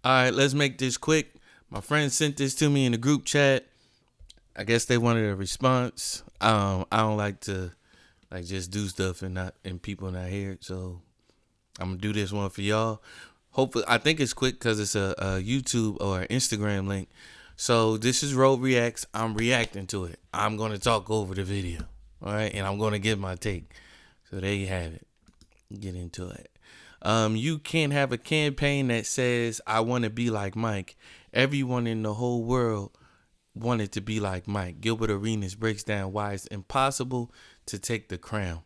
All right, let's make this quick. My friend sent this to me in the group chat. I guess they wanted a response. I don't like to just do stuff and people not hear it, so I'm gonna do this one for y'all. Hopefully, I think it's quick because it's a YouTube or Instagram link. So this is Road Reacts. I'm reacting to it. I'm gonna talk over the video, all right, and I'm gonna give my take. So there you have it. Get into it. You can't have a campaign that says I want to be like Mike. Everyone in the whole world wanted to be like Mike. Gilbert Arenas breaks down why it's impossible to take the crown.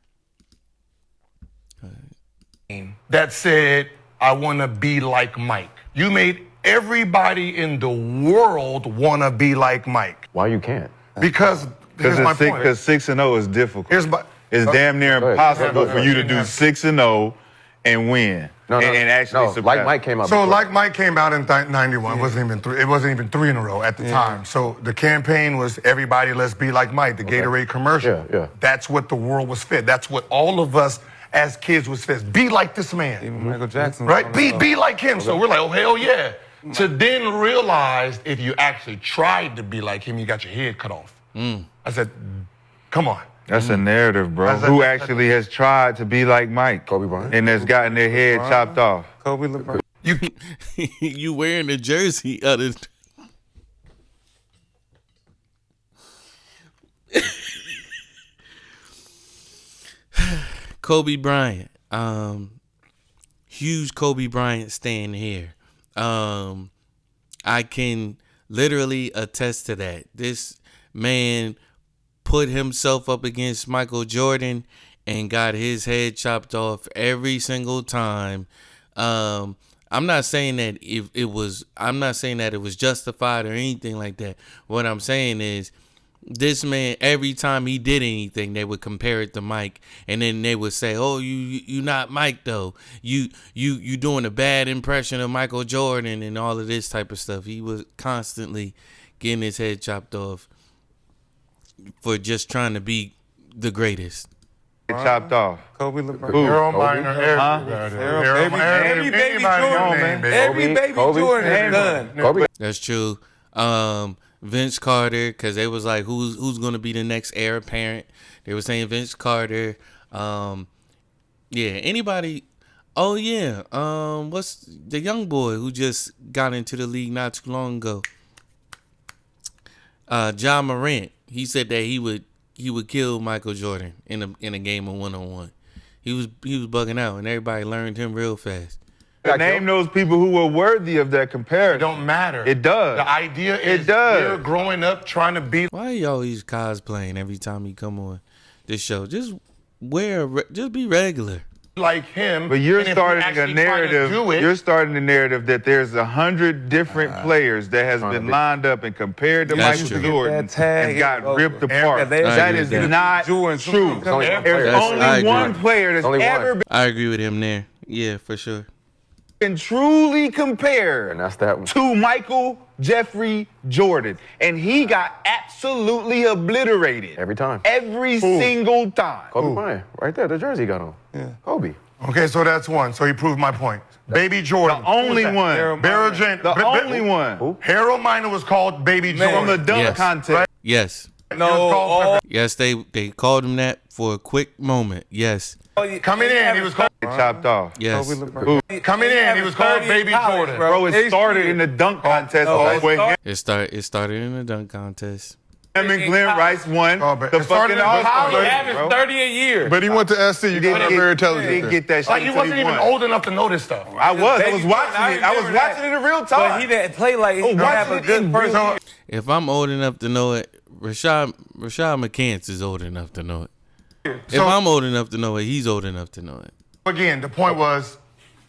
That said, I want to be like Mike. You made everybody in the world want to be like Mike. Why you can't? Because here's my point. Because 6-0 is difficult. It's damn near Go ahead. impossible for you to do 6-0 and win. And actually surpass. Like Mike came out. So before. like Mike came out in '91. It wasn't even three in a row at the time. So the campaign was everybody, let's be like Mike. The Gatorade commercial. Yeah. That's what the world was fed. That's what all of us as kids was fed. Be like this man. Even Michael Jackson. Right? Be like him. So we're like, oh hell yeah. To then realize if you actually tried to be like him, you got your head cut off. I said, come on. That's a narrative, bro. Who actually has tried to be like Mike? Kobe Bryant. And has gotten their head chopped off. Kobe LeBron. You wearing a jersey of the Kobe Bryant. Huge Kobe Bryant stan here. I can literally attest to that. This man put himself up against Michael Jordan and got his head chopped off every single time. I'm not saying that it was justified or anything like that. What I'm saying is this man, every time he did anything, they would compare it to Mike, and then they would say, "Oh, you not Mike though. You doing a bad impression of Michael Jordan and all of this type of stuff." He was constantly getting his head chopped off for just trying to be the greatest. Chopped off. Kobe LeBron. Harold Miner, Every baby Jordan, every baby Jordan is done. Kobe. That's true. Vince Carter, because they was like, who's gonna be the next heir apparent? They were saying Vince Carter. Anybody? Oh yeah. What's the young boy who just got into the league not too long ago? John Morant. He said that he would kill Michael Jordan in a game of 1-on-1. He was bugging out, and everybody learned him real fast. Name those people who were worthy of that comparison. It don't matter. It does. The idea is you're growing up trying to be. Why are you always cosplaying every time you come on this show? Just be regular. Like him. But you're and if starting you a actually narrative. try to do it, You're starting the narrative that there's 100 different players that has been lined up and compared to That's Michael true. Jordan and got ripped apart. Yeah, that is not Jordan, true. There's I only agree. one player that's Only one. ever I agree with him there. Yeah, for sure. been truly compared And that's that one. to Michael Jeffrey Jordan, and he got absolutely obliterated Every time. every single time. Kobe Bryant. Right there, the jersey he got on. Yeah. Kobe. okay, so that's one. So he proved my point. Baby Jordan. The only Who was one. that? Barrel Jen- The Ba- Ba- only one. Who? Harold Miner was called Baby Jordan. From the dunk Yes. contest. Right. Yes. He was called- Yes, they called him that for a quick moment. Yes. Coming in, he was called. Chopped off. Yes. Kobe LeBron. Coming in, he was called Baby Jordan. Bro, it started in the dunk contest with him It started in the dunk contest. and Glenn Rice won Oh, but the it started fucking in All-Star. He college, averaged bro. 30 a year. But he went to SC. You got very He intelligent. didn't get that shit Like he until wasn't even won. old enough to know this stuff. I was Baby watching Jordan, it. I was remember watching it in real time. But he didn't play like he watching have a it good in person. So, If I'm old enough to know it, Rashad McCants is old enough to know it. If I'm old enough to know it, he's old enough to know it. again, the point was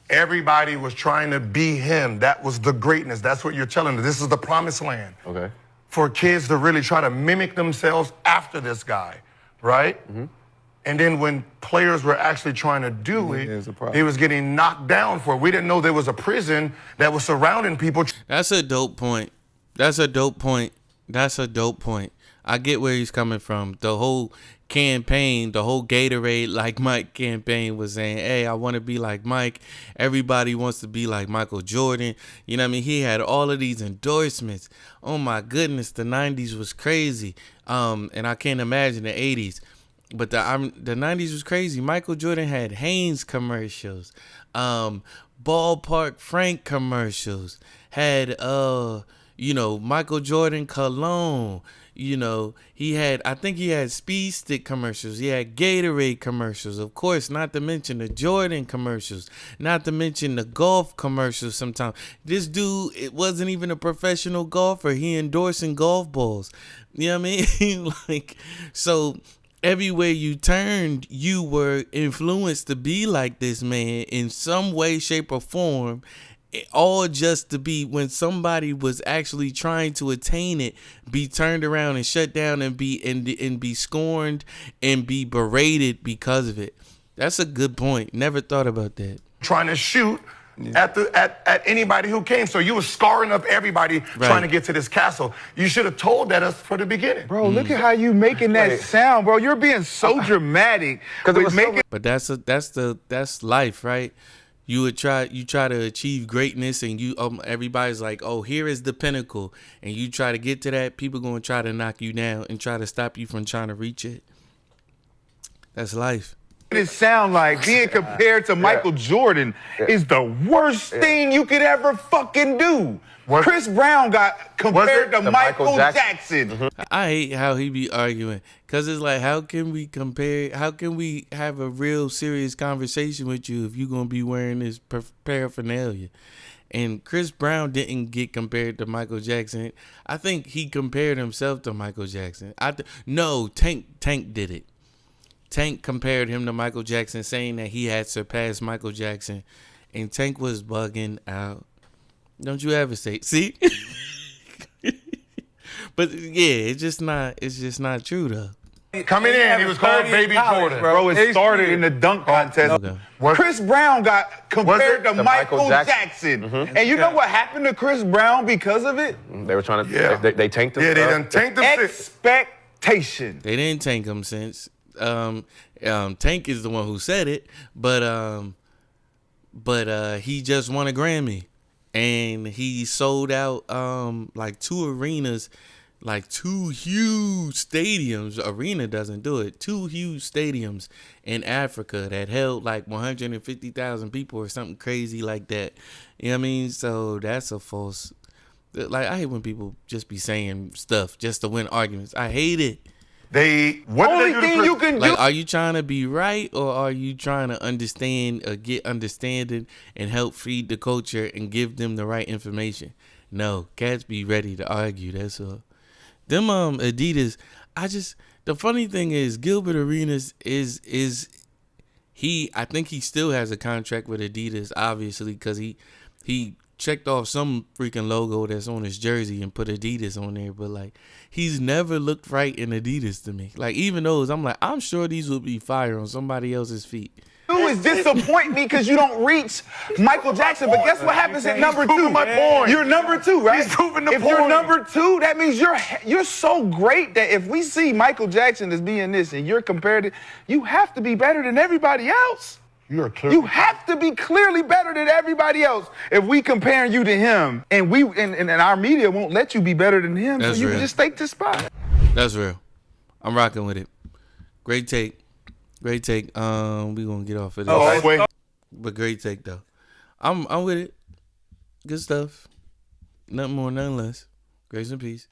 everybody was trying to be him. That was the greatness. That's what you're telling us. This is the promised land. Okay. For kids to really try to mimic themselves after this guy, right? And then when players were actually trying to do there's a it, problem. he was getting knocked down for it. We didn't know there was a prison that was surrounding people. That's a dope point. That's a dope point. I get where he's coming from. The whole campaign, the whole Gatorade like Mike campaign was saying, hey, I want to be like Mike. Everybody wants to be like Michael Jordan. You know what I mean? He had all of these endorsements. Oh my goodness, the 90s was crazy. And I can't imagine the 80s. But the 90s was crazy. Michael Jordan had Hanes commercials, Ballpark Frank commercials, had Michael Jordan cologne. I think he had Speed Stick commercials. He had Gatorade commercials. Of course, not to mention the Jordan commercials. Not to mention the golf commercials sometimes. This dude, it wasn't even a professional golfer. He endorsing golf balls. You know what I mean? So everywhere you turned, you were influenced to be like this man in some way, shape, or form. All just to be, when somebody was actually trying to attain it, be turned around and shut down and be scorned and be berated because of it. That's a good point. Never thought about that. Trying to shoot at anybody who came. So you were scarring up everybody trying to get to this castle. You should have told that us for the beginning. Bro, look at how you making that sound, bro. You're being so dramatic. But that's life, right? You try to achieve greatness, and everybody's like, oh, here is the pinnacle, and you try to get to that. People gonna try to knock you down and try to stop you from trying to reach it. That's life. It sound like being compared to Michael Jordan is the worst thing you could ever fucking do. Chris Brown got compared to Michael Jackson. Mm-hmm. I hate how he be arguing, because it's like, how can we compare? How can we have a real serious conversation with you if you going to be wearing this paraphernalia? And Chris Brown didn't get compared to Michael Jackson. I think he compared himself to Michael Jackson. No, Tank did it. Tank compared him to Michael Jackson, saying that he had surpassed Michael Jackson, and Tank was bugging out. Don't you ever say, see? But yeah, it's just not true though. Coming in, he was called Baby Jordan. Bro, it started in the dunk contest. Okay. Chris Brown got compared to Michael Jackson. Mm-hmm. And you know what happened to Chris Brown because of it? They were trying to, they tanked him. Yeah, they done tanked him. Expectation. They didn't tank him since. Tank is the one who said it, but he just won a Grammy. And he sold out like 2 arenas, like 2 huge stadiums. Arena doesn't do it. 2 huge stadiums in Africa that held like 150,000 people or something crazy like that. You know what I mean? So that's a false. Like, I hate when people just be saying stuff just to win arguments. I hate it. Only thing you can do. Like, are you trying to be right, or are you trying to understand or get understanding and help feed the culture and give them the right information? No, cats be ready to argue. That's all. Them Adidas. The funny thing is, Gilbert Arenas I think he still has a contract with Adidas, obviously, because he checked off some freaking logo that's on his jersey and put Adidas on there, but like, he's never looked right in Adidas to me. Like, even those, I'm like, I'm sure these would be fire on somebody else's feet. You is disappoint me because you don't reach Michael Jackson. But guess what happens at number 2? My point. You're number 2, right? He's proving the point. If you're number 2, that means you're so great that if we see Michael Jackson as being this and you're compared to, you have to be better than everybody else. You have to be clearly better than everybody else if we comparing you to him, and our media won't let you be better than him. That's so you real. can just take the spot. That's real. I'm rocking with it. Great take. We gonna get off of this. Oh, wait. But great take though. I'm with it. Good stuff. Nothing more, nothing less. Grace and peace.